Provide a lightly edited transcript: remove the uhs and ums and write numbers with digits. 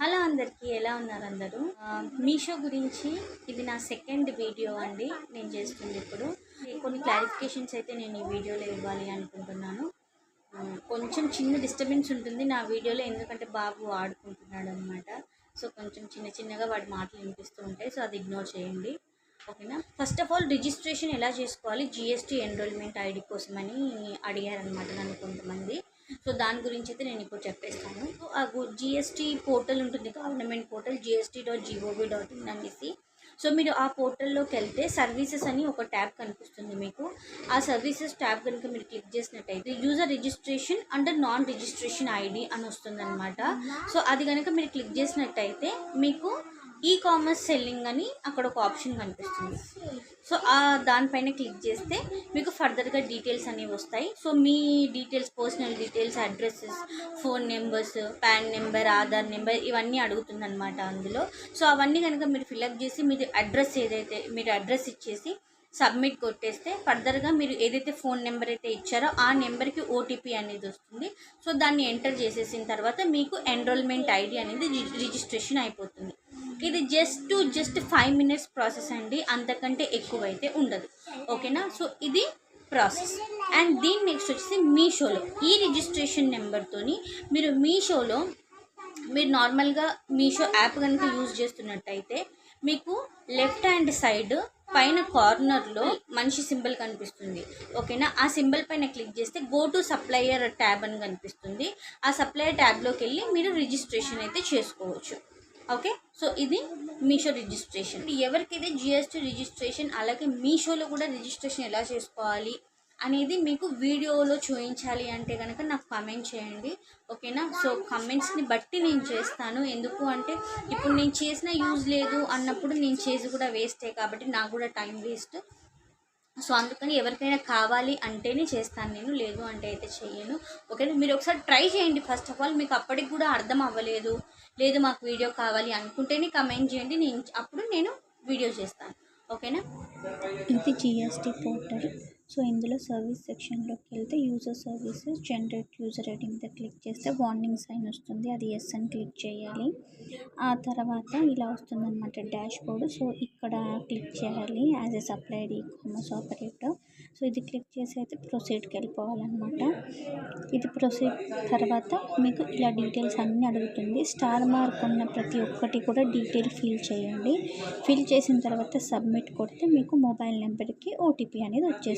Hello అందరికీ, ఎలా ఉన్నారు అందరూ? మీషో గురించి ఇది నా సెకండ్ వీడియో అండి నేను చేస్తుంది. ఇప్పుడు కొన్ని క్లారిఫికేషన్స్ అయితే నేను ఈ వీడియోలో ఇవ్వాలి అనుకుంటున్నాను. కొంచెం చిన్న డిస్టర్బెన్స్ ఉంటుంది నా వీడియోలో, ఎందుకంటే బాబు ఆడుకుంటున్నాడు అనమాట. సో కొంచెం చిన్నగా వాడి మాటలు వినిపిస్తూ ఉంటాయి, సో అది ఇగ్నోర్ చేయండి, ఓకేనా? ఫస్ట్ ఆఫ్ ఆల్, రిజిస్ట్రేషన్ ఎలా చేసుకోవాలి జిఎస్టీ ఎన్రోల్మెంట్ ఐడి కోసమని అడిగారనమాట నన్ను కొంతమంది. సో దాని గురించి అయితే నేను ఇప్పుడు చెప్పేస్తాను. సో ఆ జిఎస్టీ పోర్టల్ ఉంటుంది, గవర్నమెంట్ పోర్టల్ gst.gov.in అనేసి. సో మీరు ఆ పోర్టల్లోకి వెళ్తే సర్వీసెస్ అని ఒక ట్యాబ్ కనిపిస్తుంది మీకు. ఆ సర్వీసెస్ ట్యాబ్ కనుక మీరు క్లిక్ చేసినట్టయితే user registration under non registration ID అని వస్తుంది అనమాట. సో అది కనుక మీరు క్లిక్ చేసినట్టయితే మీకు ఈ కామర్స్ సెల్లింగ్ అని అక్కడ ఒక ఆప్షన్ కనిపిస్తుంది. సో దానిపైన క్లిక్ చేస్తే మీకు ఫర్దర్గా డీటెయిల్స్ అనేవి వస్తాయి. సో మీ details, personal details, addresses, phone numbers, PAN number, Aadhaar number ఇవన్నీ అడుగుతుంది అనమాట అందులో. సో అవన్నీ కనుక మీరు ఫిల్అప్ చేసి మీరు అడ్రస్ ఇచ్చేసి సబ్మిట్ కొట్టేస్తే ఫర్దర్గా మీరు ఏదైతే ఫోన్ నెంబర్ అయితే ఇచ్చారో ఆ నెంబర్కి ఓటీపీ అనేది వస్తుంది. సో దాన్ని ఎంటర్ చేసేసిన తర్వాత మీకు ఎన్రోల్మెంట్ ఐడి అనేది రిజిస్ట్రేషన్ అయిపోతుంది. ఇది జస్ట్ 5 minutes ప్రాసెస్ అండి, అంతకంటే ఎక్కువైతే ఉండదు, ఓకేనా? సో ఇది ప్రాసెస్. అండ్ దీని నెక్స్ట్ వచ్చేసి మీషోలో ఈ రిజిస్ట్రేషన్ నెంబర్తోని మీరు నార్మల్గా మీషో యాప్ కనుక యూజ్ చేస్తున్నట్టయితే మీకు లెఫ్ట్ హ్యాండ్ సైడ్ పైన కార్నర్లో మనిషి సింబల్ కనిపిస్తుంది, ఓకేనా? ఆ సింబల్ పైన క్లిక్ చేస్తే గో టు సప్లయర్ ట్యాబ్ అని కనిపిస్తుంది. ఆ సప్లయర్ ట్యాబ్లోకి వెళ్ళి మీరు రిజిస్ట్రేషన్ అయితే చేసుకోవచ్చు, ఓకే? సో ఇది మీషో రిజిస్ట్రేషన్. ఎవరికైతే జిఎస్టీ రిజిస్ట్రేషన్ అలాగే మీషోలో కూడా రిజిస్ట్రేషన్ ఎలా చేసుకోవాలి అనేది మీకు వీడియోలో చూపించాలి అంటే కనుక నాకు కామెంట్ చేయండి, ఓకేనా? సో కమెంట్స్ని బట్టి నేను చేస్తాను. ఎందుకు అంటే ఇప్పుడు నేను చేసిన యూజ్ లేదు అన్నప్పుడు నేను చేసి కూడా వేస్టే, కాబట్టి నాకు కూడా టైం వేస్ట్. సో అందుకని ఎవరికైనా కావాలి అంటేనే చేస్తాను నేను, లేదు అంటే అయితే చెయ్యను, ఓకేనా? మీరు ఒకసారి ట్రై చేయండి. ఫస్ట్ ఆఫ్ ఆల్ మీకు అప్పటికి కూడా అర్థం అవ్వలేదు, లేదు మాకు వీడియో కావాలి అనుకుంటేనే కమెంట్ చేయండి, అప్పుడు నేను వీడియో చేస్తాను, ఓకేనా? ఇది జిఎస్టీ పోర్టల్. సో ఇందులో సర్వీస్ సెక్షన్లోకి వెళ్తే user services generate user ID మీద క్లిక్ చేస్తే వార్నింగ్ సైన్ వస్తుంది, అది ఎస్ అని క్లిక్ చేయాలి. ఆ తర్వాత ఇలా వస్తుందన్నమాట డాష్ బోర్డు. సో ఇక్కడ క్లిక్ చేయాలి as a supplied e commerce operator. So ఇది క్లిక్ చేసి అయితే ప్రొసీడ్కి వెళ్ళిపోవాలన్నమాట. ఇది ప్రొసీడ్ తర్వాత మీకు ఇలా డీటెయిల్స్ అన్నీ అడుగుతుంది. స్టార్ మార్క్ ఉన్న ప్రతి ఒక్కటి కూడా డీటెయిల్ ఫిల్ చేయండి. ఫిల్ చేసిన తర్వాత సబ్మిట్ కొడితే మీకు మొబైల్ నెంబర్కి ఓటీపీ అనేది వచ్చేస్తుంది.